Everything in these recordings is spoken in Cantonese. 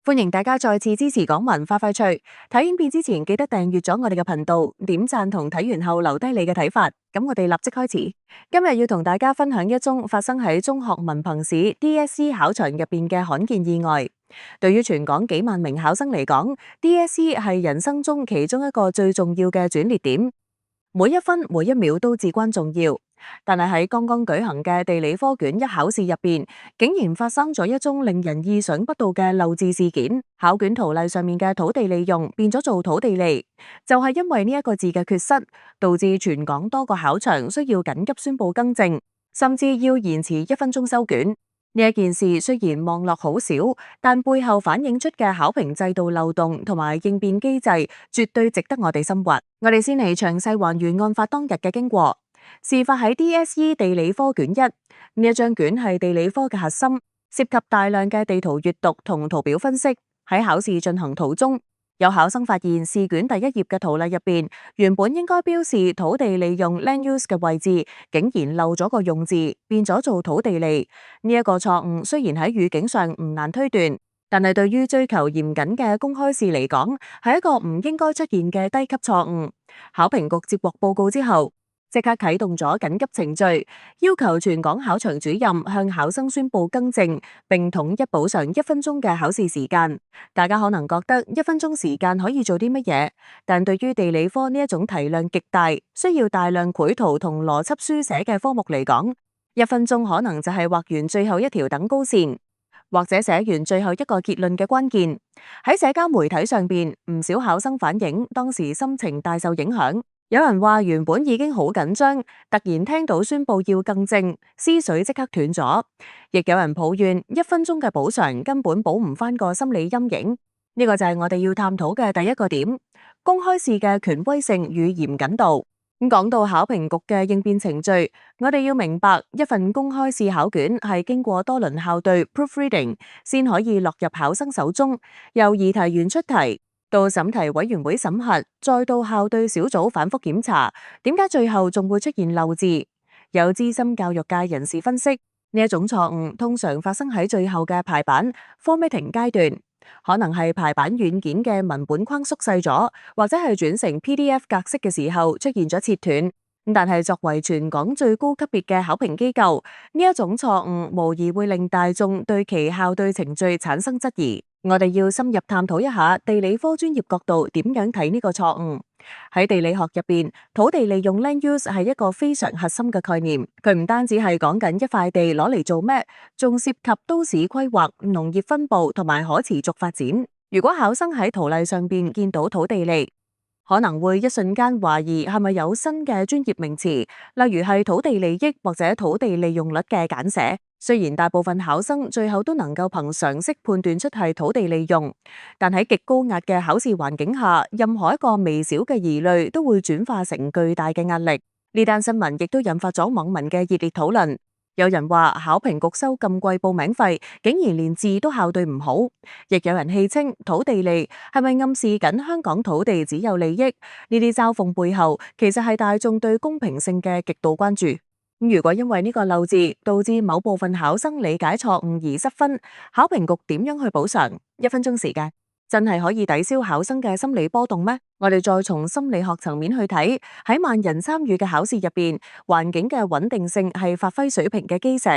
歡迎大家再次支持港文化快趣。睇影片之前記得訂閱咗我哋嘅頻道，點讚同睇完後留低你嘅睇法。咁我哋立即開始。今日要同大家分享一宗發生喺中學文憑試 DSE 考場入邊嘅罕見意外。對於全港幾萬名考生嚟講，DSE 係人生中其中一個最重要嘅轉捩點，每一分每一秒都至關重要。但係喺剛剛舉行嘅地理科卷一考試入邊，竟然發生咗一宗令人意想不到嘅漏字事件。考卷圖例上面嘅土地利用變咗做土地利，就係因為呢一個字嘅缺失，導致全港多個考場需要緊急宣布更正，甚至要延遲1分鐘收卷。呢一件事雖然望落好小，但背後反映出嘅考評制度漏洞同埋應變機制，絕對值得我哋深挖。我哋先嚟詳細還原案發當日嘅經過。事發喺 DSE 地理科卷一，呢一張卷係地理科嘅核心，涉及大量嘅地圖閱讀同圖表分析。喺考試進行途中，有考生發現試卷第一頁嘅圖例入邊，原本應該標示土地利用 land use 嘅位置，竟然漏咗個用字，變咗做土地利。呢一個錯誤雖然喺語境上唔難推斷，但係對於追求嚴謹嘅公開試嚟講，係一個唔應該出現嘅低級錯誤。考評局接獲報告之後，即刻啟動咗緊急程序，要求全港考場主任向考生宣布更正，並統一補償1分鐘嘅考試時間。大家可能覺得1分鐘時間可以做啲乜嘢？但對於地理科呢一種題量極大、需要大量繪圖同邏輯書寫嘅科目嚟講，1分鐘可能就係畫完最後一條等高線，或者寫完最後一個結論嘅關鍵。喺社交媒體上邊，唔少考生反映當時心情大受影響。有人話原本已經好緊張，突然聽到宣布要更正，思緒即刻斷咗。亦有人抱怨1分鐘嘅補償根本補唔返個心理陰影。呢個就係我哋要探討嘅第一個點：公開試嘅權威性與嚴謹度。講到考評局嘅應變程序，我哋要明白一份公開試考卷係經過多輪校對 proofreading 先可以落入考生手中，由擬題員出題，到審題委員會審核，再到校對小組反覆檢查，點解最後仲會出現漏字？有資深教育界人士分析，呢一種錯誤通常發生喺最後嘅排版 formatting 階段，可能係排版軟件嘅文本框縮細咗，或者係轉成 PDF 格式嘅時候出現咗切斷。但係作為全港最高級別嘅考評機構，呢一種錯誤無疑會令大眾對其校對程序產生質疑。我哋要深入探討一下地理科專業角度點樣睇呢個錯誤。喺地理學入邊，土地利用 land use 係一個非常核心嘅概念。佢唔單止係講緊一塊地攞嚟做咩，仲涉及都市規劃、農業分佈同埋可持續發展。如果考生喺圖例上邊見到土地利，可能會一瞬間懷疑係咪有新嘅專業名詞，例如係土地利益或者土地利用率嘅簡寫。雖然大部分考生最後都能夠憑常識判斷出係土地利用，但喺極高壓嘅考試環境下，任何一個微小嘅疑慮都會轉化成巨大嘅壓力。呢單新聞亦都引發咗網民嘅熱烈討論。有人話考評局收咁貴報名費，竟然連字都校對唔好；亦有人戲稱土地利係咪暗示緊香港土地只有利益？呢啲嘲諷背後，其實係大眾對公平性嘅極度關注。如果因為呢個漏字導致某部分考生理解錯誤而失分，考評局點樣去補償？1分鐘時間真係可以抵消考生嘅心理波動咩？我哋再從心理學層面去睇，喺萬人參與嘅考試入邊，環境嘅穩定性係發揮水平嘅基石。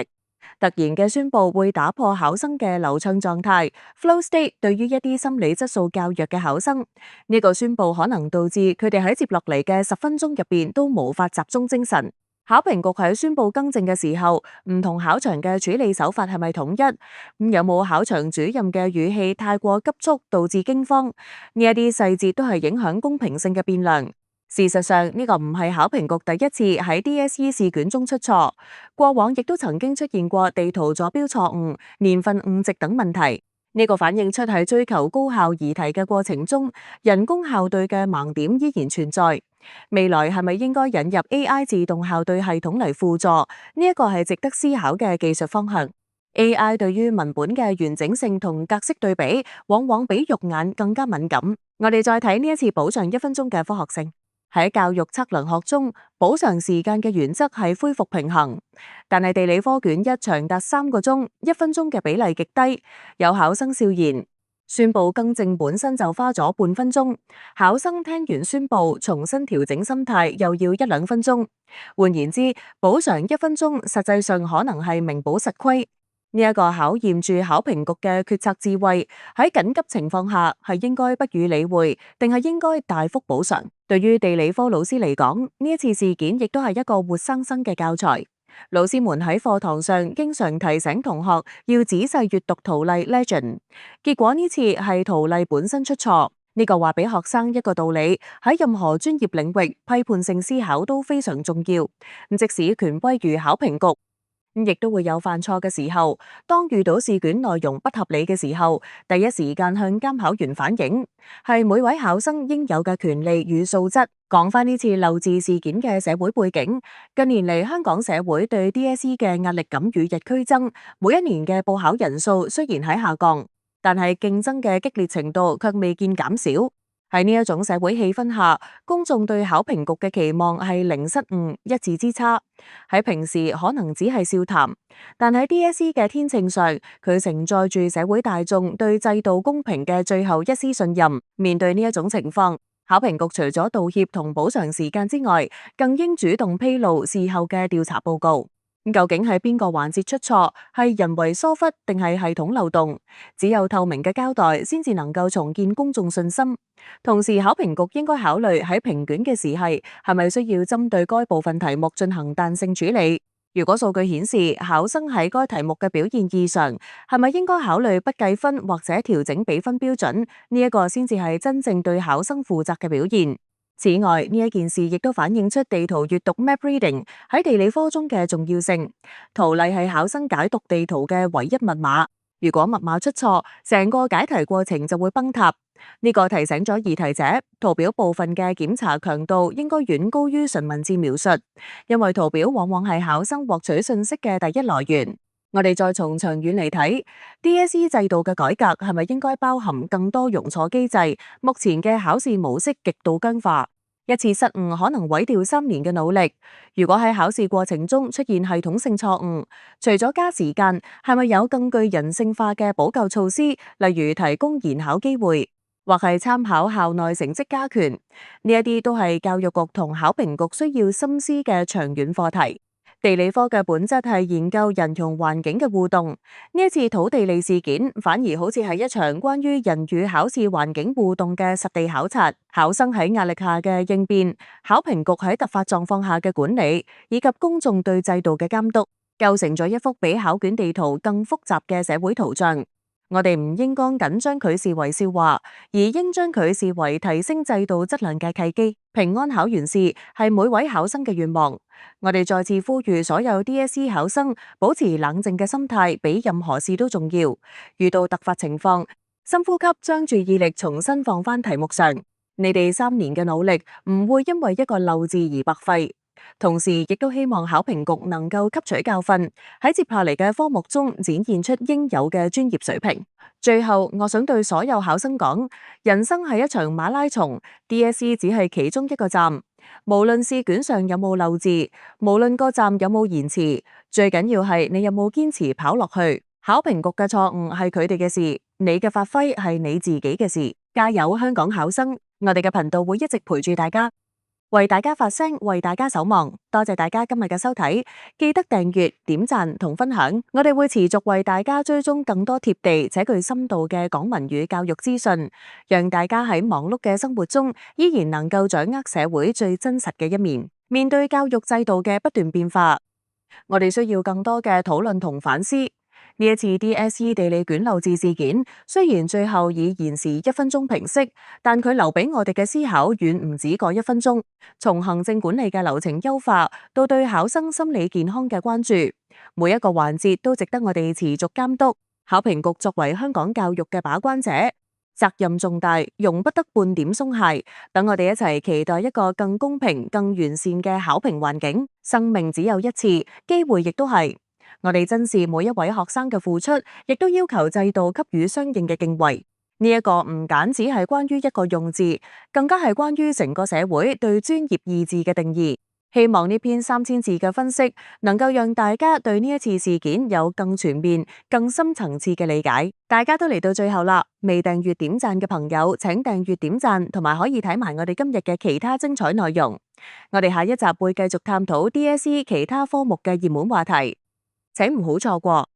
突然嘅宣佈會打破考生嘅流暢狀態 flow state， 對於一啲心理質素較弱嘅考生，呢個宣佈可能導致佢哋喺接落嚟嘅10分鐘入邊都無法集中精神。考評局喺宣佈更正嘅時候，唔同考場嘅處理手法係咪統一？有冇考場主任嘅語氣太過急促，導致驚慌？呢一啲細節都係影響公平性嘅變量。事實上，呢個唔係考評局第一次喺 DSE 試卷中出錯，過往亦都曾經出現過地圖坐標錯誤、年份誤植等問題。呢個反映出喺追求高效擬題嘅過程中，人工校對嘅盲點依然存在。未來係咪應該引入 AI 自動校對系統嚟輔助？呢一個係值得思考嘅技術方向。AI 對於文本嘅完整性同格式對比，往往比肉眼更加敏感。我哋再睇呢一次補償1分鐘嘅科學性。喺教育測量學中，補償時間嘅原則係恢復平衡，但係地理科卷一長達3個鐘，1分鐘嘅比例極低。有考生笑言，宣佈更正本身就花咗半分鐘，考生聽完宣佈重新調整心態又要1-2分鐘。換言之，補償1分鐘，實際上可能係明補實虧。呢一個考驗住考評局嘅決策智慧，喺緊急情況下係應該不予理會，定係應該大幅補償？對於地理科老師嚟講，呢一次事件亦都係一個活生生嘅教材。老師們喺課堂上經常提醒同學要仔細閱讀圖例 legend， 結果呢次係圖例本身出錯。呢個話俾學生一個道理，喺任何專業領域，批判性思考都非常重要。即使權威如考評局，亦都會有犯錯嘅時候。當遇到試卷內容不合理嘅時候，第一時間向監考員反映，係每位考生應有嘅權利與素質。講返呢次漏字事件嘅社會背景，近年嚟香港社會對 DSE 嘅壓力感與日俱增，每一年嘅報考人數雖然喺下降，但係競爭嘅激烈程度卻未見減少。喺呢一種社會氣氛下，公眾對考評局嘅期望係零失誤、一字之差。喺平時可能只係笑談，但喺 DSE 嘅天秤上，佢承載住社會大眾對制度公平嘅最後一絲信任。面對呢一種情況，考評局除咗道歉同補償時間之外，更應主動披露事後嘅調查報告。究竟係邊個環節出錯，係人為疏忽定係系統漏洞？只有透明嘅交代，先至能夠重建公眾信心。同時，考評局應該考慮喺評卷嘅時係咪需要針對該部分題目進行彈性處理。如果數據顯示考生喺該題目嘅表現異常，係咪應該考慮不計分或者調整比分標準？呢一個先至係真正對考生負責嘅表現。此外，呢一件事亦都反映出地圖閱讀 map reading 喺地理科中嘅重要性。圖例係考生解讀地圖嘅唯一密碼，如果密碼出錯，成個解題過程就會崩塌。呢個提醒咗擬題者，圖表部分嘅檢查強度應該遠高於純文字描述，因為圖表往往係考生獲取信息嘅第一來源。我哋再從長遠嚟睇，DSE 制度嘅改革係咪應該包含更多容錯機制？目前嘅考試模式極度僵化，一次失誤可能毀掉3年嘅努力。如果喺考試過程中出現系統性錯誤，除咗加時間，係咪有更具人性化嘅補救措施，例如提供延考機會，或係參考校內成績加權？呢一啲都係教育局同考評局需要深思嘅長遠課題。地理科嘅本質係研究人同環境嘅互動，呢一次土地利事件反而好似係一場關於人與考試環境互動嘅實地考察。考生喺壓力下嘅應變，考評局喺突發狀況下嘅管理，以及公眾對制度嘅監督，構成咗一幅比考卷地圖更複雜嘅社會圖像。我哋唔應該僅將佢視為笑話，而應將佢視為提升制度質量嘅契機。平安考完試係每位考生嘅願望。我哋再次呼籲所有 DSE 考生保持冷靜嘅心態，比任何事都重要。遇到突發情況，深呼吸，將注意力重新放返題目上。你哋3年嘅努力唔會因為一個漏字而白費。同時，亦都希望考評局能夠吸取教訓，喺接下嚟嘅科目中展現出應有嘅專業水平。最後，我想對所有考生講，人生係一場馬拉松，DSE 只係其中一個站。無論試卷上有冇漏字，無論個站有冇延遲，最緊要係你有冇堅持跑落去。考評局嘅錯誤係佢哋嘅事，你嘅發揮係你自己嘅事。加油，香港考生！我哋嘅頻道會一直陪住大家，為大家發聲，為大家守望。多謝大家今日嘅收睇，記得訂閱、點讚同分享。我哋會持續為大家追蹤更多貼地且具深度嘅港文與教育資訊，讓大家喺忙碌嘅生活中依然能夠掌握社會最真實嘅一面。面對教育制度嘅不斷變化，我哋需要更多嘅討論同反思。呢一次 DSE 地理卷漏字事件，雖然最後以延時1分鐘平息，但佢留俾我哋嘅思考遠唔止嗰1分鐘。從行政管理嘅流程優化，到對考生心理健康嘅關注，每一個環節都值得我哋持續監督。考評局作為香港教育嘅把關者，責任重大，容不得半點鬆懈。等我哋一齊期待一個更公平、更完善嘅考評環境。生命只有一次，機會亦都係。我哋珍視每一位學生嘅付出，亦都要求制度給予相應嘅敬畏。呢一個唔僅只係關於一個用字，更加係關於成個社會對專業二字嘅定義。希望呢篇3000字嘅分析能夠讓大家對呢一次事件有更全面、更深層次嘅理解。大家都嚟到最後啦，未訂閱點讚嘅朋友請訂閱點讚，同埋可以睇埋我哋今日嘅其他精彩內容。我哋下一集會繼續探討 DSE 其他科目嘅熱門話題，請唔好錯過。